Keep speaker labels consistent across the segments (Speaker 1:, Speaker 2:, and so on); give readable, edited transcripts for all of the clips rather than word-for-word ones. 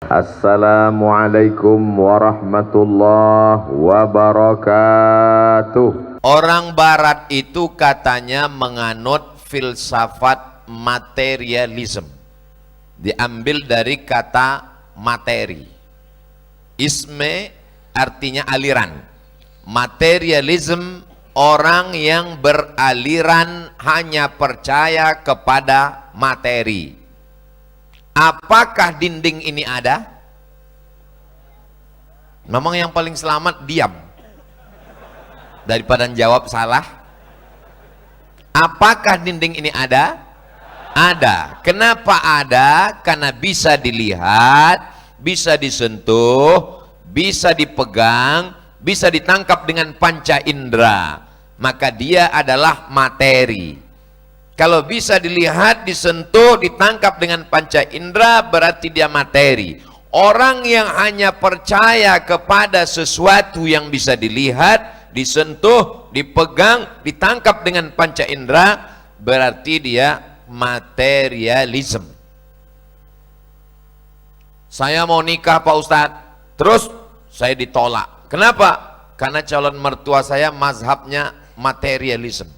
Speaker 1: Assalamualaikum warahmatullahi wabarakatuh.
Speaker 2: Orang barat itu katanya menganut filsafat materialism. Diambil dari kata materi. Isme artinya aliran. Materialism orang yang beraliran hanya percaya kepada materi. Apakah dinding ini ada? Memang yang paling selamat diam daripada jawab salah. Apakah dinding ini ada? Ada. Kenapa ada? Karena bisa dilihat, bisa disentuh, bisa dipegang, bisa ditangkap dengan panca indera. Maka dia adalah materi. Kalau bisa dilihat, disentuh, ditangkap dengan panca indera, berarti dia materi. Orang yang hanya percaya kepada sesuatu yang bisa dilihat, disentuh, dipegang, ditangkap dengan panca indera, berarti dia materialism. Saya mau nikah Pak Ustadz, terus saya ditolak. Kenapa? Karena calon mertua saya mazhabnya materialism.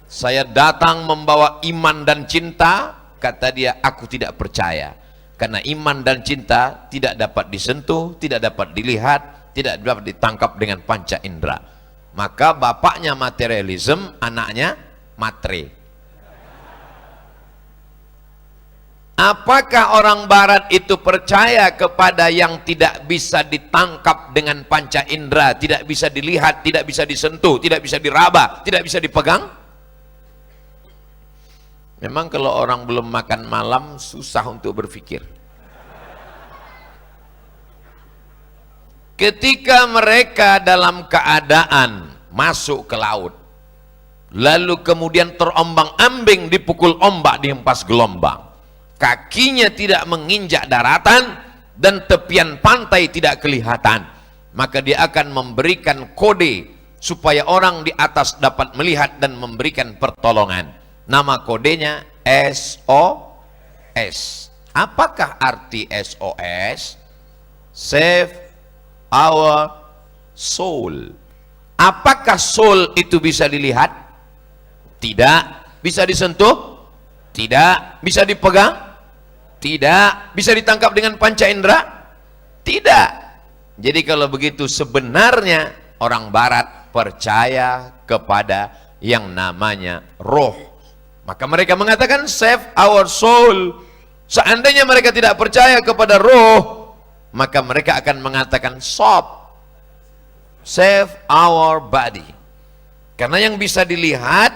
Speaker 2: Saya datang membawa iman dan cinta, kata dia, aku tidak percaya. Karena iman dan cinta tidak dapat disentuh, tidak dapat dilihat, tidak dapat ditangkap dengan panca indera. Maka bapaknya materialism, anaknya matre. Apakah orang barat itu percaya kepada yang tidak bisa ditangkap dengan panca indera, tidak bisa dilihat, tidak bisa disentuh, tidak bisa diraba, tidak bisa dipegang? Memang kalau orang belum makan malam susah untuk berpikir. Ketika mereka dalam keadaan masuk ke laut, lalu kemudian terombang-ambing dipukul ombak, dihempas gelombang, kakinya tidak menginjak daratan dan tepian pantai tidak kelihatan, maka dia akan memberikan kode supaya orang di atas dapat melihat dan memberikan pertolongan. Nama kodenya SOS. Apakah arti SOS? Save our soul. Apakah soul itu bisa dilihat? Tidak. Bisa disentuh? Tidak. Bisa dipegang? Tidak. Bisa ditangkap dengan panca indera? Tidak. Jadi kalau begitu sebenarnya orang barat percaya kepada yang namanya roh. Maka mereka mengatakan save our soul. Seandainya mereka tidak percaya kepada roh, maka mereka akan mengatakan stop, save our body. Karena yang bisa dilihat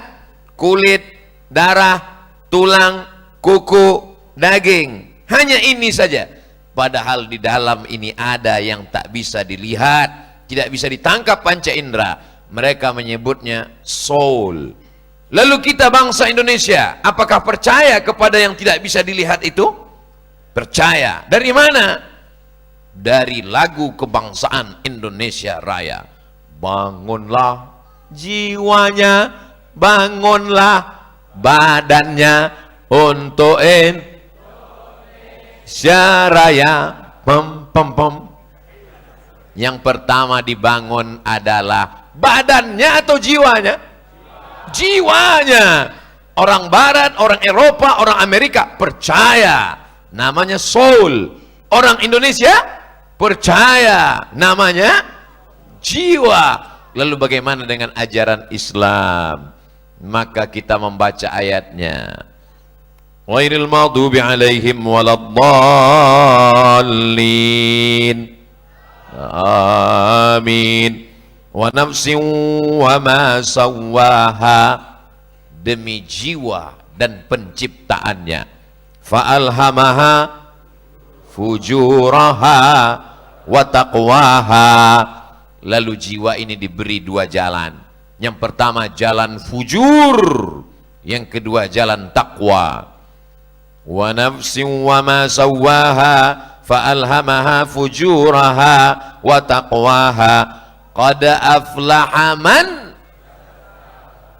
Speaker 2: kulit, darah, tulang, kuku, daging, hanya ini saja. Padahal di dalam ini ada yang tak bisa dilihat, tidak bisa ditangkap panca indera. Mereka menyebutnya soul. Lalu kita bangsa Indonesia, apakah percaya kepada yang tidak bisa dilihat itu? Percaya. Dari mana? Dari lagu kebangsaan Indonesia Raya. Bangunlah jiwanya, bangunlah badannya untuk Indonesia Raya. Pem pem pem. Yang pertama dibangun adalah badannya atau jiwanya? Jiwanya. Orang barat, orang Eropa, orang Amerika percaya, namanya soul. Orang Indonesia percaya, namanya jiwa. Lalu bagaimana dengan ajaran Islam? Maka kita membaca ayatnya, ghairil maghdubi alaihim waladdallin. Amin. Wa nafsin wa ma sawwaha, demi jiwa dan penciptaannya, fa'alhamaha fujuraha wa taqwaha. Lalu jiwa ini diberi dua jalan. Yang pertama jalan fujur, yang kedua jalan takwa. Wa nafsin wa ma sawwaha fa'alhamaha fujuraha wa taqwaha. Qad aflaha man,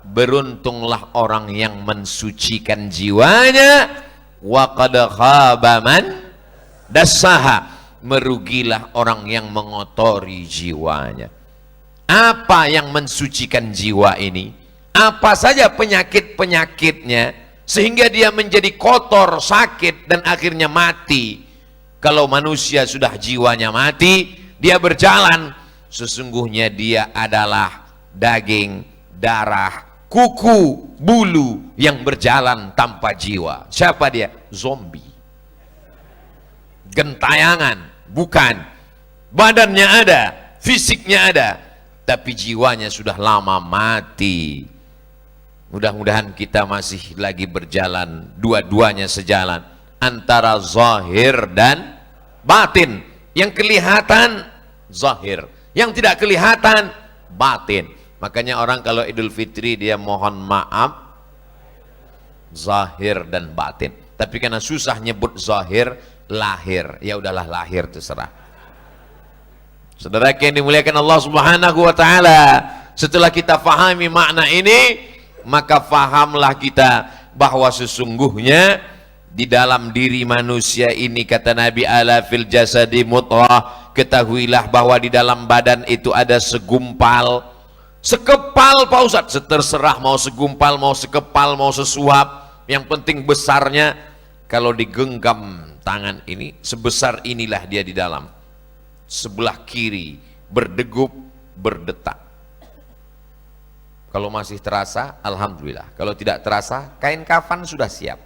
Speaker 2: beruntunglah orang yang mensucikan jiwanya. Wa qad khaba man Dassaha, merugilah orang yang mengotori jiwanya. Apa yang mensucikan jiwa ini? Apa saja penyakit-penyakitnya sehingga dia menjadi kotor, sakit, dan akhirnya mati. Kalau manusia sudah jiwanya mati, dia berjalan, sesungguhnya dia adalah daging, darah, kuku, bulu yang berjalan tanpa jiwa. Siapa dia? Zombie. Gentayangan, bukan. Badannya ada, fisiknya ada, tapi jiwanya sudah lama mati. Mudah-mudahan kita masih lagi berjalan, dua-duanya sejalan, antara zahir dan batin. Yang kelihatan zahir, yang tidak kelihatan batin. Makanya orang kalau Idul Fitri dia mohon maaf zahir dan batin. Tapi karena susah nyebut zahir, lahir, ya udahlah lahir terserah. Saudara yang dimuliakan Allah Subhanahu wa taala, setelah kita fahami makna ini, maka fahamlah kita bahwa sesungguhnya di dalam diri manusia ini, kata Nabi, ala fil jasadi mudghah, ketahuilah bahwa di dalam badan itu ada segumpal, sekepal Pak Ustadz, terserah mau segumpal, mau sekepal, mau sesuap, yang penting besarnya. Kalau digenggam tangan ini, sebesar inilah dia di dalam. Sebelah kiri berdegup, berdetak. Kalau masih terasa, alhamdulillah. Kalau tidak terasa, kain kafan sudah siap.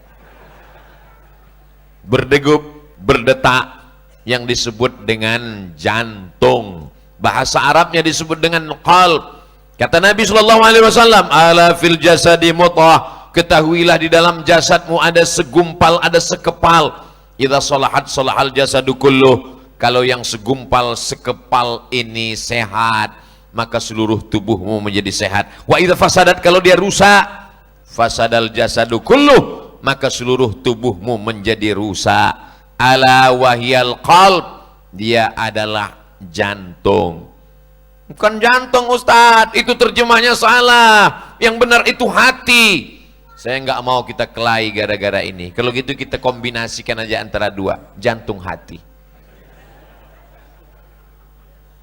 Speaker 2: Berdegup, berdetak, yang disebut dengan jantung. Bahasa Arabnya disebut dengan qalb. Kata Nabi SAW, ala fil jasadi mudghah, ketahuilah di dalam jasadmu ada segumpal, ada sekepal. Idza salahat salahal jasadu kulluh. Kalau yang segumpal, sekepal ini sehat, maka seluruh tubuhmu menjadi sehat. Wa idza fasadat, kalau dia rusak, fasadal jasadu kulluh, maka seluruh tubuhmu menjadi rusak. Ala wahyal qalb, dia adalah jantung. Bukan jantung Ustadz, itu terjemahnya salah. Yang benar itu hati. Saya nggak mau kita kelahi gara-gara ini. Kalau gitu kita kombinasikan aja antara dua, jantung hati.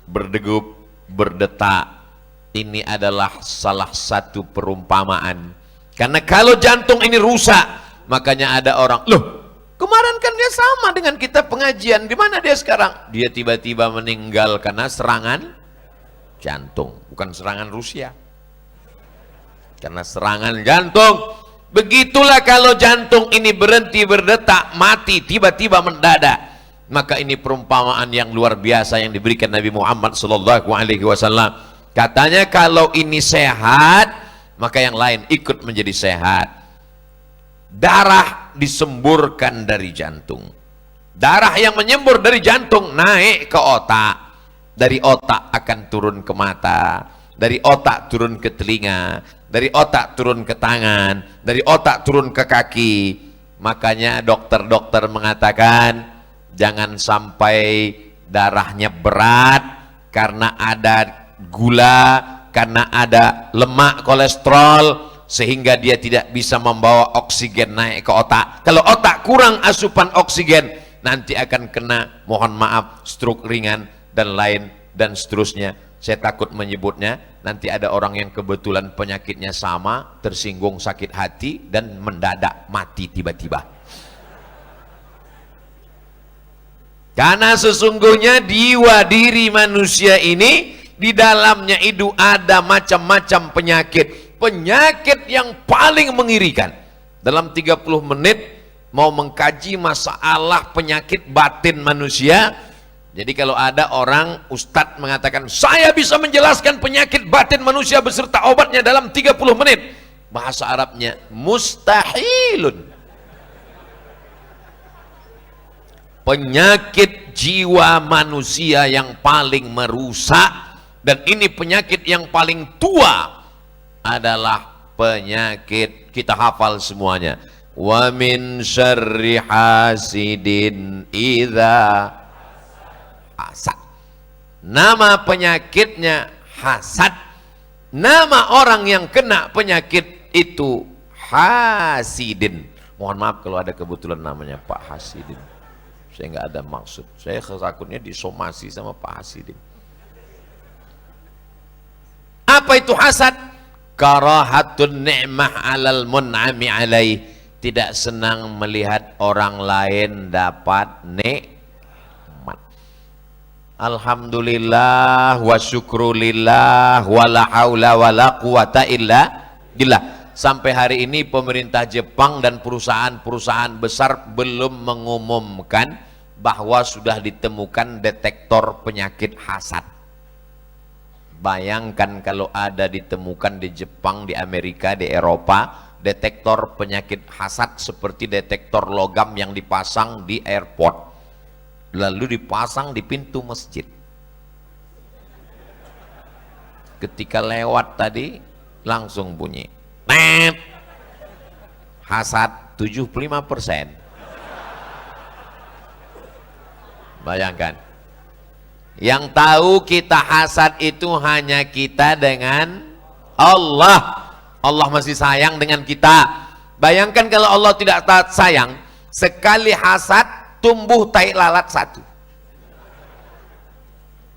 Speaker 2: Berdegup, berdetak, ini adalah salah satu perumpamaan. Karena kalau jantung ini rusak, makanya ada orang, loh kemarin kan dia sama dengan kita pengajian, di mana dia sekarang? Dia tiba-tiba meninggal karena serangan jantung, bukan serangan Rusia, karena serangan jantung. Begitulah kalau jantung ini berhenti berdetak, mati tiba-tiba mendadak, maka ini perumpamaan yang luar biasa yang diberikan Nabi Muhammad SAW. Katanya kalau ini sehat, maka yang lain ikut menjadi sehat. Darah disemburkan dari jantung, darah yang menyembur dari jantung naik ke otak, dari otak akan turun ke mata, dari otak turun ke telinga, dari otak turun ke tangan, dari otak turun ke kaki. Makanya dokter-dokter mengatakan jangan sampai darahnya berat karena ada gula, karena ada lemak kolesterol, sehingga dia tidak bisa membawa oksigen naik ke otak. Kalau otak kurang asupan oksigen, nanti akan kena, mohon maaf, stroke ringan dan lain dan seterusnya. Saya takut menyebutnya, nanti ada orang yang kebetulan penyakitnya sama, tersinggung sakit hati dan mendadak mati tiba-tiba. Karena sesungguhnya jiwa diri manusia ini, di dalamnya itu ada macam-macam penyakit. Penyakit yang paling mengirikan. Dalam 30 menit mau mengkaji masalah penyakit batin manusia. Jadi kalau ada orang, ustadz mengatakan, saya bisa menjelaskan penyakit batin manusia beserta obatnya dalam 30 menit. Bahasa Arabnya, mustahilun. Penyakit jiwa manusia yang paling merusak, dan ini penyakit yang paling tua, adalah penyakit, kita hafal semuanya, wa min syarri hasidin idza hasad. Nama penyakitnya hasad. Nama orang yang kena penyakit itu hasidin. Mohon maaf kalau ada kebetulan namanya Pak Hasidin. saya nggak ada maksud. Saya takutnya disomasi sama Pak Hasidin. Apa itu hasad? Karahatun ni'mah alal mun'ami alaih. Tidak senang melihat orang lain dapat nikmat. Alhamdulillah wa syukrulillah wa la haula wa la quwata illa billah. Sampai hari ini pemerintah Jepang dan perusahaan-perusahaan besar belum mengumumkan bahwa sudah ditemukan detektor penyakit hasad. Bayangkan kalau ada ditemukan di Jepang, di Amerika, di Eropa, detektor penyakit hasad seperti detektor logam yang dipasang di airport, lalu dipasang di pintu masjid. Ketika lewat tadi langsung bunyi, net, hasad 75%. Bayangkan. Yang tahu kita hasad itu hanya kita dengan Allah. Allah masih sayang dengan kita. Bayangkan kalau Allah tidak sayang, sekali hasad tumbuh tai lalat satu.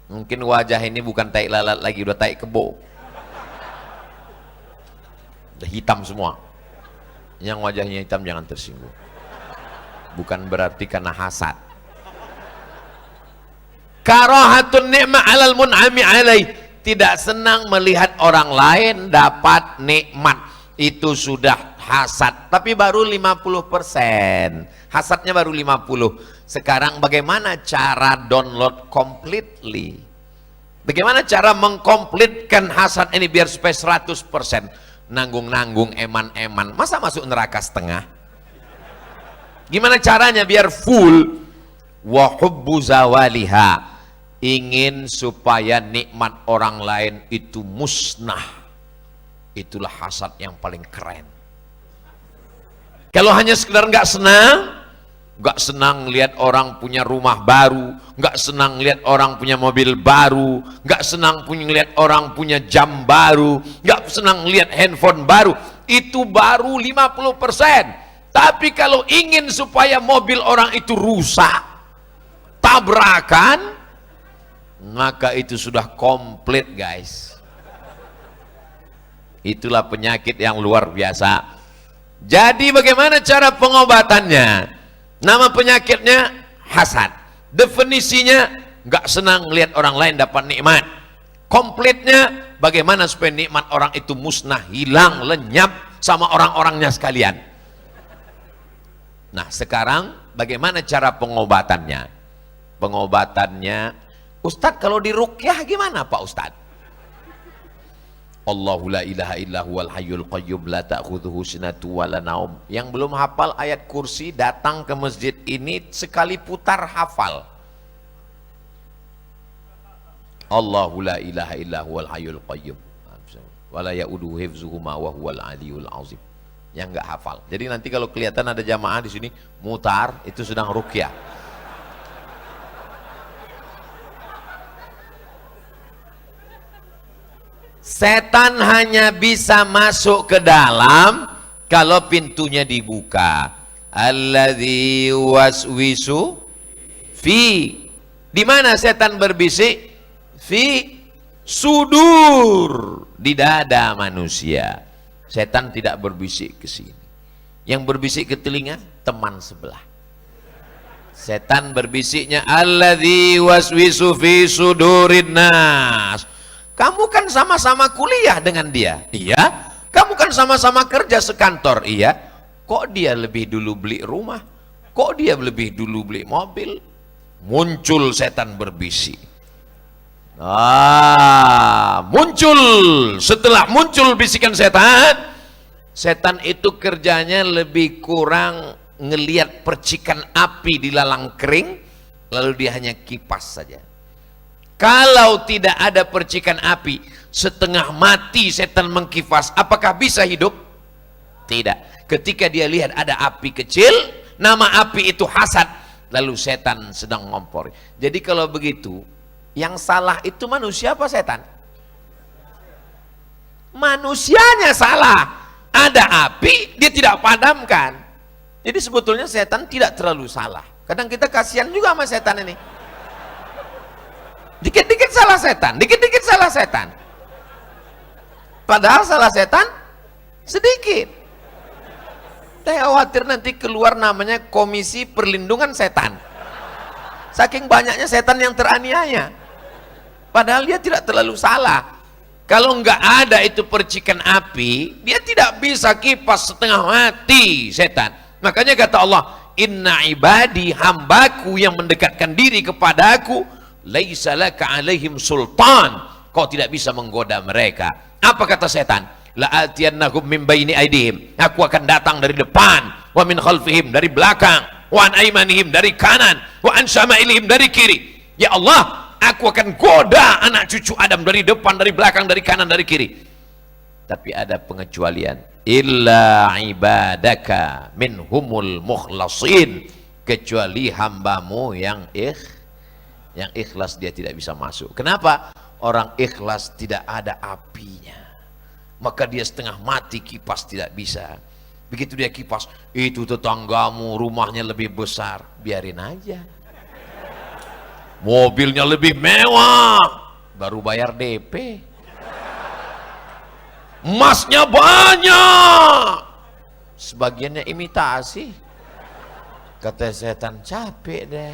Speaker 2: Mungkin wajah ini bukan tai lalat lagi, udah tai kebo. Udah hitam semua. Yang wajahnya hitam jangan tersinggung. Bukan berarti karena hasad. Karahatun ni'mah alal mun'ami alaih. Tidak senang melihat orang lain dapat nikmat, itu sudah hasad. Tapi baru 50%, hasadnya baru 50%. Sekarang bagaimana cara download completely? Bagaimana cara mengkomplitkan hasad ini biar supaya 100%? Nanggung-nanggung, eman-eman, masa masuk neraka setengah? Gimana caranya biar full? Wa hubbu zawaliha, ingin supaya nikmat orang lain itu musnah. Itulah hasad yang paling keren. Kalau hanya sekedar nggak senang lihat orang punya rumah baru, nggak senang lihat orang punya mobil baru, nggak senang lihat orang punya jam baru, nggak senang lihat handphone baru, itu baru 50%. Tapi kalau ingin supaya mobil orang itu rusak, tabrakan, maka itu sudah komplit, guys. Itulah penyakit yang luar biasa. Jadi bagaimana cara pengobatannya? Nama penyakitnya hasad. Definisinya nggak senang lihat orang lain dapat nikmat. Komplitnya bagaimana supaya nikmat orang itu musnah, hilang, lenyap sama orang-orangnya sekalian. Nah, sekarang bagaimana cara pengobatannya? Pengobatannya, Ustadz, kalau di ruqyah gimana Pak Ustadz? Allahu la ilaha illa huwal hayyul qayyum la ta'khudhuhu sinatu wa la naum. Yang belum hafal ayat kursi datang ke masjid ini sekali putar hafal. Allahu la ilaha illa huwal hayyul qayyum wa la ya'uduhu hifzuhuma wa huwal aliyul azim. Yang enggak hafal. Jadi nanti kalau kelihatan ada jamaah di sini mutar, itu sedang ruqyah. Setan hanya bisa masuk ke dalam kalau pintunya dibuka. Alladzi waswisu fi. Di mana setan berbisik? Fi sudur, di dada manusia. Setan tidak berbisik ke sini. Yang berbisik ke telinga teman sebelah. Setan berbisiknya alladzi waswisu fi sudurin nas. Kamu kan sama-sama kuliah dengan dia. Iya. Kamu kan sama-sama kerja sekantor. Iya. Kok dia lebih dulu beli rumah? Kok dia lebih dulu beli mobil? Muncul setan berbisik. Muncul. Setelah muncul bisikan setan, setan itu kerjanya lebih kurang ngelihat percikan api di lalang kering, lalu dia hanya kipas saja. Kalau tidak ada percikan api, setengah mati setan mengkipas, apakah bisa hidup? Tidak. Ketika dia lihat ada api kecil, nama api itu hasad, lalu setan sedang ngompor. Jadi kalau begitu, yang salah itu manusia apa setan? Manusianya salah. Ada api, dia tidak padamkan. Jadi sebetulnya setan tidak terlalu salah. Kadang kita kasihan juga sama setan ini. Dikit-dikit salah setan, dikit-dikit salah setan. Padahal salah setan sedikit. Saya khawatir nanti keluar namanya Komisi Perlindungan Setan. Saking banyaknya setan yang teraniaya. Padahal dia tidak terlalu salah. Kalau nggak ada itu percikan api, dia tidak bisa kipas setengah mati setan. Makanya kata Allah, inna ibadi, hambaku yang mendekatkan diri kepadaku, laisa laka alaihim sultan, kau tidak bisa menggoda mereka. Apa kata setan? La'atiyannahum min baini aidihim, aku akan datang dari depan, wa min khalfihim, dari belakang, wa an aimanihim, dari kanan, wa an syama'ilihim, dari kiri. Ya Allah, aku akan goda anak cucu Adam dari depan, dari belakang, dari kanan, dari kiri. Tapi ada pengecualian, illa ibadaka minhumul mukhlasin, kecuali hambamu yang ikhlas, dia tidak bisa masuk. Kenapa? Orang ikhlas tidak ada apinya, maka dia setengah mati kipas tidak bisa. Begitu dia kipas, itu tetanggamu rumahnya lebih besar, biarin aja. Mobilnya lebih mewah, baru bayar DP. Emasnya banyak, sebagiannya imitasi. Kata setan, capek deh.